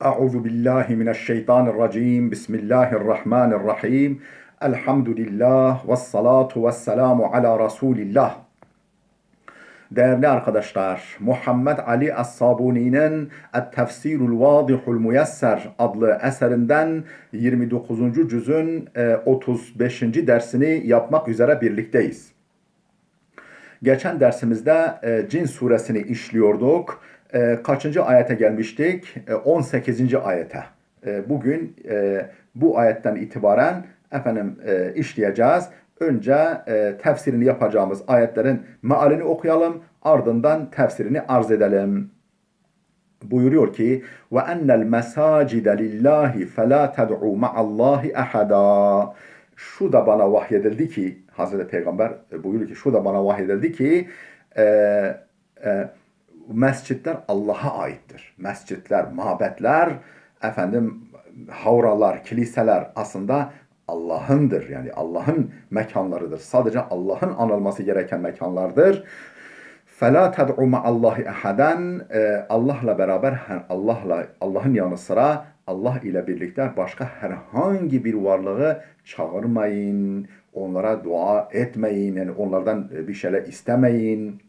Euzu billahi mineşşeytanirracim. Bismillahirrahmanirrahim. Elhamdülillah ve salatu ve selamu ala Resulillah. Değerli arkadaşlar, Muhammed Ali Es-Sabuni'nin Et-Tefsirul Vadihul Muyesser adlı eserinden 29. cüzün 35. dersini yapmak üzere birlikteyiz. Geçen dersimizde Cin suresini işliyorduk. Kaçıncı ayete gelmiştik? 18. ayete. Bugün bu ayetten itibaren işleyeceğiz. Önce tefsirini yapacağımız ayetlerin mealini okuyalım, ardından tefsirini arz edelim. Buyuruyor ki: ve ennel mesacide lillahi fela ted'u ma'allahi ahada. Şu da bana vahyedildi ki, Hazreti Peygamber buyuruyor ki, şu da bana vahyedildi ki e, mescitler Allah'a aittir. Mescitler, mabetler, havralar, kiliseler aslında Allah'ındır. Yani Allah'ın mekanlarıdır. Sadece Allah'ın anılması gereken mekanlardır. فَلَا تَدْعُ مَعَ اللّٰهِ اَحَدًا. Allah'la beraber, Allah'ın yanı sıra Allah ile birlikte başka herhangi bir varlığı çağırmayın. Onlara dua etmeyin. Yani onlardan bir şeyler istemeyin.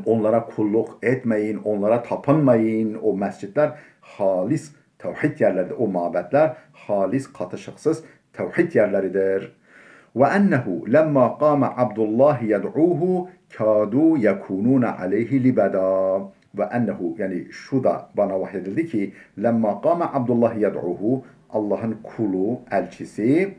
Onlara kulluk etmeyin. Onlara tapınmayın. O mescitler halis tevhid yerleridir. O mabetler halis, katışıksız tevhid yerleridir. وأنه لما قام عبد الله يدعوه كادوا يكونون عليه لبدا. Ve ennehu, yani şu da bana vahyedildi ki lemma kâme Abdullah yed'uhu, Allah'ın kulu, elçisi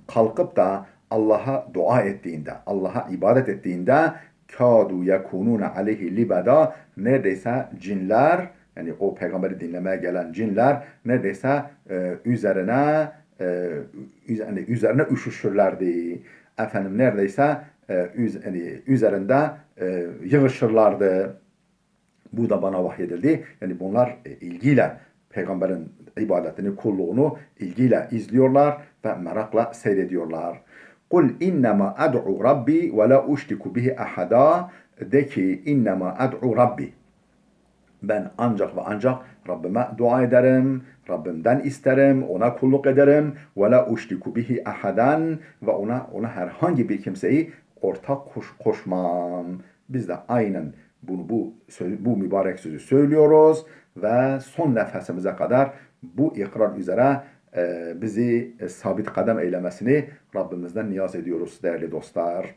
kalkıp da Allah'a dua ettiğinde, Allah'a ibadet ettiğinde kâdu yekunûne aleyhi libeda, neredeyse cinler, yani o peygamberi dinlemeye gelen cinler neredeyse üzerine üşüşürlerdi. Neredeyse üzerinde yığışırlardı. Bu da bana vahyedildi. Yani bunlar ilgiyle peygamberin ibadetini, kulluğunu ilgiyle izliyorlar ve merakla seyrediyorlar. Kul innema ad'u rabbi ve la uştiku bihi ahada. De ki innema ad'u rabbi. Ben ancak ve ancak Rabbime dua ederim, Rabbimden isterim, ona kulluk ederim. Ve la uştiku bihi ahadan, ve ona herhangi bir kimseyi ortak koşmam. Biz de aynen bu mübarek sözü söylüyoruz ve son nefesimize kadar bu ikrar üzere bizi sabit kadem eylemesini Rabbimizden niyaz ediyoruz değerli dostlar.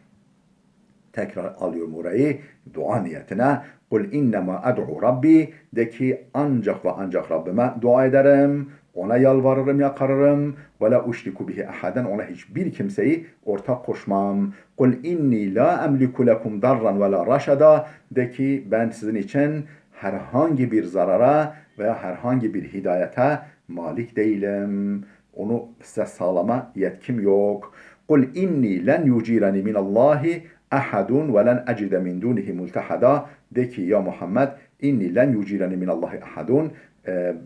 Tekrar alıyorum orayı dua niyetine. Kul innema ad'u rabbi. De ki ancak ve ancak Rabbime dua ederim. Ona yalvarırım, yakarırım. Ve la uşriku bihi ahaden. Ona hiçbir kimseyi ortak koşmam. Kul inni la emliku lekum darran ve la raşada. De ki ben sizin için herhangi bir zarara veya herhangi bir hidayete malik değilim. Onu size sağlama yetkim yok. Kul inni len yucirani minallahi ahadun ve len ecide min dunihi multahada. De ki ya Muhammed, inni len yucirani minallahi ahadun.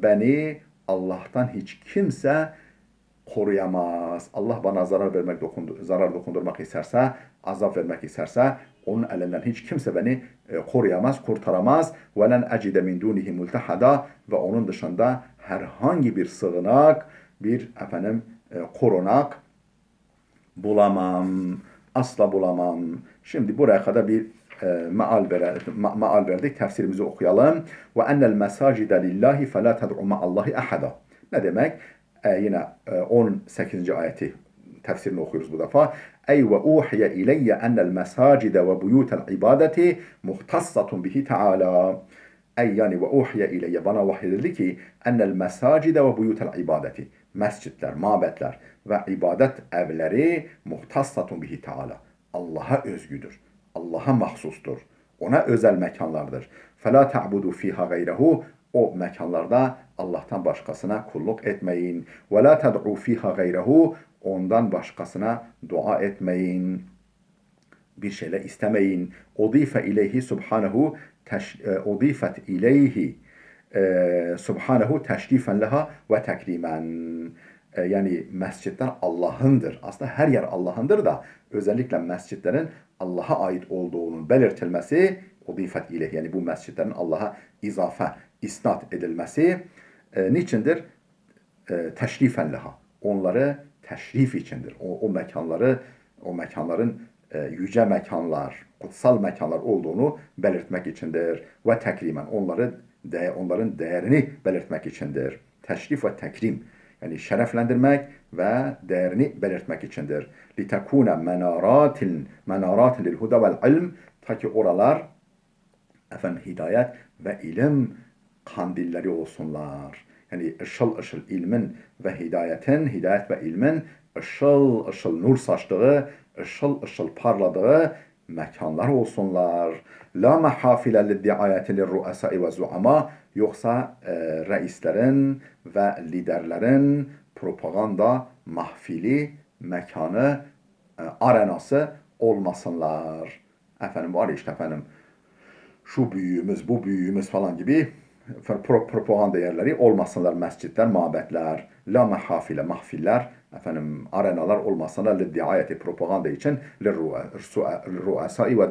Beni Allah'tan hiç kimse koruyamaz. Allah bana zarar dokundurmak isterse, azap vermek isterse onun elinden hiç kimse beni koruyamaz, kurtaramaz. Ve len ecide min dunihi multahada. Ve onun dışında herhangi bir sığınak, bir korunak bulamam. Asla bulamam. Şimdi buraya kadar bir maal verdik. Tefsirimizi okuyalım. Ve ennel mesacide lillahi fe la ted'u ma'allahi ahada. Ne demek? Yine 18. ayeti tefsirini okuyoruz bu defa. Ey ve uhiye ileyye ennel mesacide ve buyutel ibadeti muhtassatun bihi teala. Ey yani ve uhiye ileyye, bana vahyedildi ki ennel mesacide ve buyutel ibadeti, mescitler, mabetler ve ibadet evleri muhtassatun bihi teala, Allah'a özgüdür, Allah'a mahsustur, ona özel mekanlardır. Fela ta'budu fiha gayrehu, o mekanlarda Allah'tan başkasına kulluk etmeyin. Ve la ted'u fiha gayrehu, ondan başkasına dua etmeyin. Bir şeyler istemeyin. Udife ileyhi subhanehu, udifet ileyhi subhanehu teşrifen leha ve tekrimen. Yani mescitler Allah'ındır. Aslında her yer Allah'ındır da özellikle mescitlerin Allah'a ait olduğunun belirtilmesi udifet ileyh, yani bu mescitlerin Allah'a izafe isnat edilmesi niçindir? Teşrifen leha. Onları teşrif içindir. O mekanları, o mekanların yüce mekanlar, kutsal mekanlar olduğunu belirtmek içindir. Ve tekrimen onların değerini belirtmek içindir. Teşrif ve tekrim. Yani şereflendirmek ve değerini belirtmek içindir. لِتَكُونَ مَنَارَاتٍ لِلْهُدَى وَالْعِلْمِ. Ta ki oralar hidayet ve ilim kandilleri olsunlar. Yani ışıl ışıl ilmin ve hidayet ve ilmin ışıl ışıl nur saçtığı, ışıl ışıl parladığı mekanlar olsunlar. La mahafile liddiayeti lirru'asai ve zu'ama. Yoksa reislerin ve liderlerin propaganda mahfili, mekanı, arenası olmasınlar. Var işte şu büyüğümüz, bu büyüğümüz falan gibi propaganda yerleri olmasınlar, mescitler, mabetler, la mahafile, mahfiller, arenalar olmasınlar, liddiayeti, propaganda için, lirruasai ve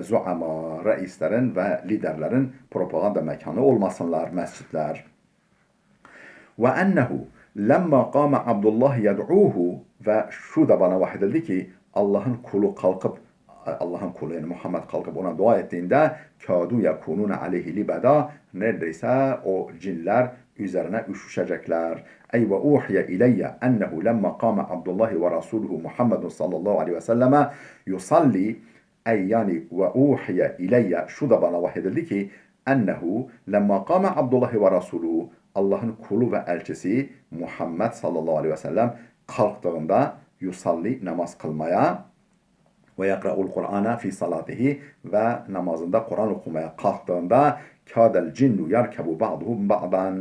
zuama, reislerin ve liderlerin propaganda mekanı olmasınlar, mescitler. Ve ennehu lemma kâme Abdullah yed'uhu, ve şu da bana vahyedildi ki Allah'ın kulu kalkıp, Allah'ın kulu yani Muhammed kalkıp ona dua ettiğinde kâdû yekûnûne aleyhi libeda, neredeyse o cinler üzerine üşüşecekler. Ey ve uhiye ileyye ennehu lemma kâme Abdullah ve Rasuluhu Muhammedun sallallahu aleyhi ve selleme yusalli, ey yani ve uhiye ileyye, şu da bana vahyedildi ki ennehu lemma kâme Abdullah ve Rasuluhu, Allah'ın kulu ve elçisi Muhammed sallallahu aleyhi ve sellem kalktığında yusalli, namaz kılmaya, ve yakra'ul Kur'ana fi salatihi, ve namazında Kur'an okumaya kalktığında kâdel cinnu yarkebu ba'duhum ba'dan,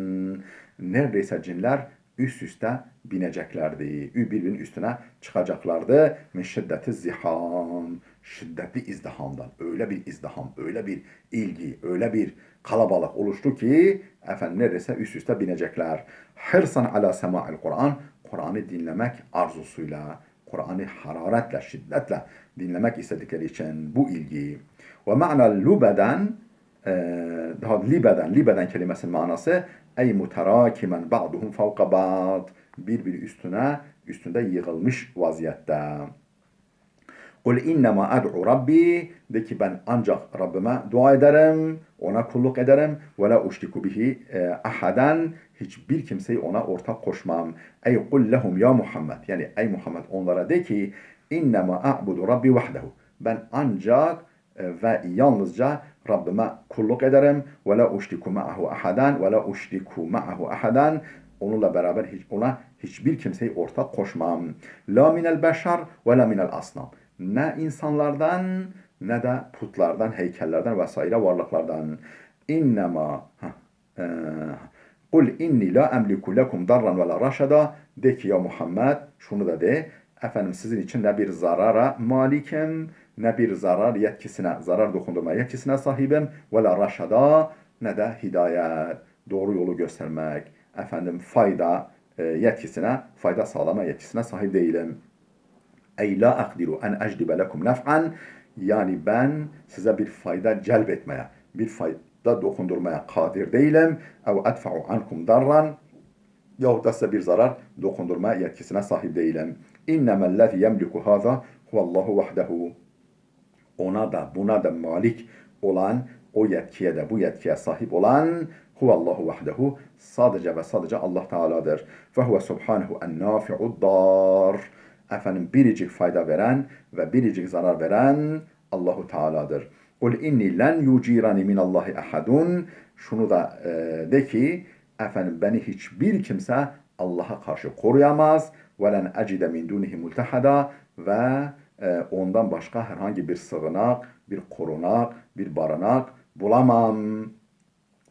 neredeyse cinler üst üste bineceklerdi. Birbirinin üstüne çıkacaklardı. Min şiddeti ziham, şiddetli izdihamdan. Öyle bir izdiham, öyle bir ilgi, öyle bir kalabalık oluştu ki neredeyse üst üste binecekler. Hırsan ala sema'il Kur'an, Kur'an'ı dinlemek arzusuyla, Kur'an'ı hararetle, şiddetle dinlemek istedikleri için bu ilgi. Ve ma'na lubeden, libeden kelimesinin manası ey muterakimen ba'duhum fevka ba'd, birbiri üstünde yığılmış vaziyette. Kul innema ad'u rabbi, de ki ben ancak Rabbime dua ederim, ona kulluk ederim. Ve la uşriku bihi ahaden, hiçbir kimseyi ona ortak koşmam. Ey kul lehum ya Muhammed, yani ey Muhammed onlara de ki innema a'budu rabbi vahdehu, ben ancak ve yalnızca Rabbime kulluk ederim. Ve la uşriku ma'ahu ahaden, ve la uşriku ma'ahu ahaden, onunla beraber ona hiçbir kimseyi ortak koşmam. La minel beşer ve la minel asnam, ne insanlardan ne de putlardan, heykellerden vesaire varlıklardan. İnnema kul inni la emliku lekum darran ve la raşada, de ki ya Muhammed şunu da de, sizin için ne bir zarara malikim, ne bir zarar yetkisine, zarar dokundurma yetkisine sahibim, ve la raşada, ne de hidayet, doğru yolu göstermek, fayda yetkisine, fayda sağlama yetkisine sahip değilim. Ey la akdiru en ecdibe lekum nef'an, yani ben size bir fayda celbetmeye, bir fayda dokundurmaya kadir değilim. Ev edfa'u ankum darran, yahut da size bir zarar dokundurma yetkisine sahip değilim. İnnemellezî yemliku hâzâ huvallahu vahdehu, ona da buna da malik olan, o yetkiye de bu yetkiye sahip olan huvallahu vahdehu, sadece ve sadece Allah Teala'dır. Fehuve subhanehu en-nafi'ud dar, biricik fayda veren ve biricik zarar veren Allahu Teala'dır. Kul inni len yucirani minallahi ahadun, şunu da de ki beni hiçbir kimse Allah'a karşı koruyamaz. Ve len ecide min dunihi multahada, ve ondan başka herhangi bir sığınak, bir korunak, bir barınak bulamam.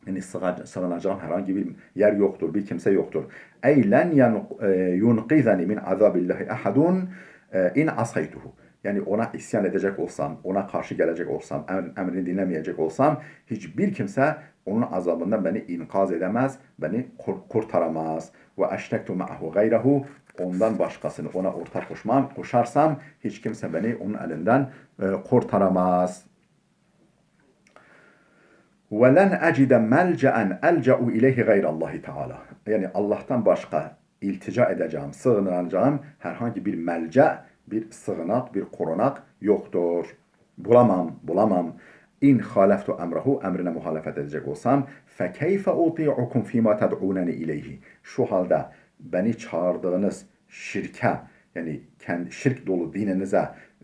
Yani sığınacağım herhangi bir yer yoktur, bir kimse yoktur. Ey len yunqizani min azabillahi ahadun in asaytuhu. Yani ona isyan edecek olsam, ona karşı gelecek olsam, emrini dinlemeyecek olsam, hiçbir kimse onun azabından beni inkaz edemez, beni kurtaramaz. Ve eştektu ma'ahu gayrehu, ondan başkasını ona ortak koşarsam, hiç kimse beni onun elinden kurtaramaz. وَلَنْ اَجِدَ مَلْجَأً اَلْجَأُ اِلَيْهِ غَيْرَ اللّٰهِ Teala. Yani Allah'tan başka iltica edeceğim, sığınacağım herhangi bir melca, bir sığınak, bir korunak yoktur. Bulamam. İn haleftu emrahu, emrine muhalefet edecek olsam, fekeyfe uti'ukum fîmâ ted'ûneni ileyhi. Şu halde beni çağırdığınız şirke, yani kendi şirk dolu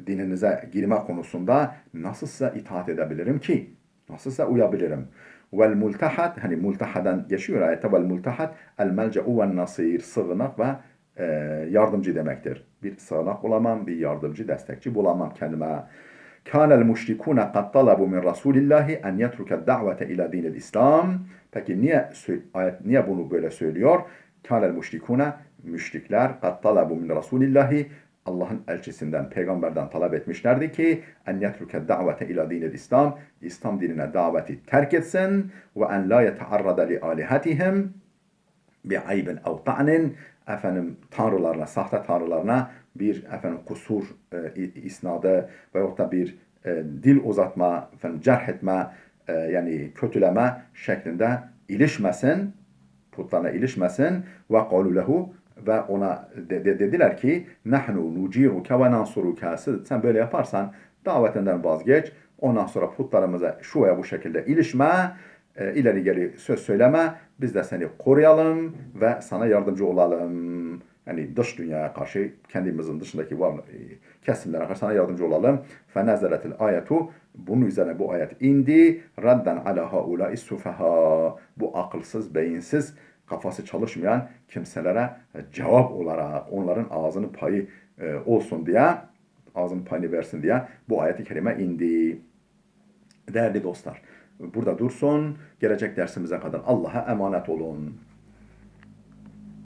dininize girme konusunda nasıl size itaat edebilirim ki? Nasıl size uyabilirim? Vel multahat, hani multahadan geçiyor ayette, vel multahat el melce'u vel nasir, sığınak ve yardımcı demektir. Bir sığınak bulamam, bir yardımcı, destekçi bulamam kendime. Kânel müşrikûne kad talabu min Rasulillahi en yetruke da'vete ila dinil İslam. Peki niye bunu böyle söylüyor? Kânel müşrikûne, müşrikler kad talabu min Rasulillahi, Allah'ın elçisinden, peygamberden talep etmişlerdi ki en yetruke da'vete ila dinil İslam, İslam dinine daveti terk etsin ve en la yetearrada li alihatihim bi aybin ev ta'nin, efendim tanrılarına, sahte tanrılarına bir kusur isnadı veyahut da bir dil uzatma, cerh etme, yani kötüleme şeklinde ilişmesin, putlarına ilişmesin. Ve kalu lehu, ve ona dediler ki nahnu nuciruke ve nansuruke, sen böyle yaparsan davetinden vazgeç, ondan sonra putlarımıza şu veya bu şekilde ilişme, ileri geri söz söyleme, biz de seni koruyalım ve sana yardımcı olalım. Yani dış dünyaya karşı, kendimizin dışındaki kesimlere karşı sana yardımcı olalım. Fenezeletil ayetu, bunun üzerine bu ayet indi. Radden ala haulâ issufaha, bu akılsız, beyinsiz, kafası çalışmayan kimselere cevap olarak onların ağzının payı olsun diye, ağzının payını versin diye bu ayet-i kerime indi. Değerli dostlar, burada dursun. Gelecek dersimize kadar Allah'a emanet olun.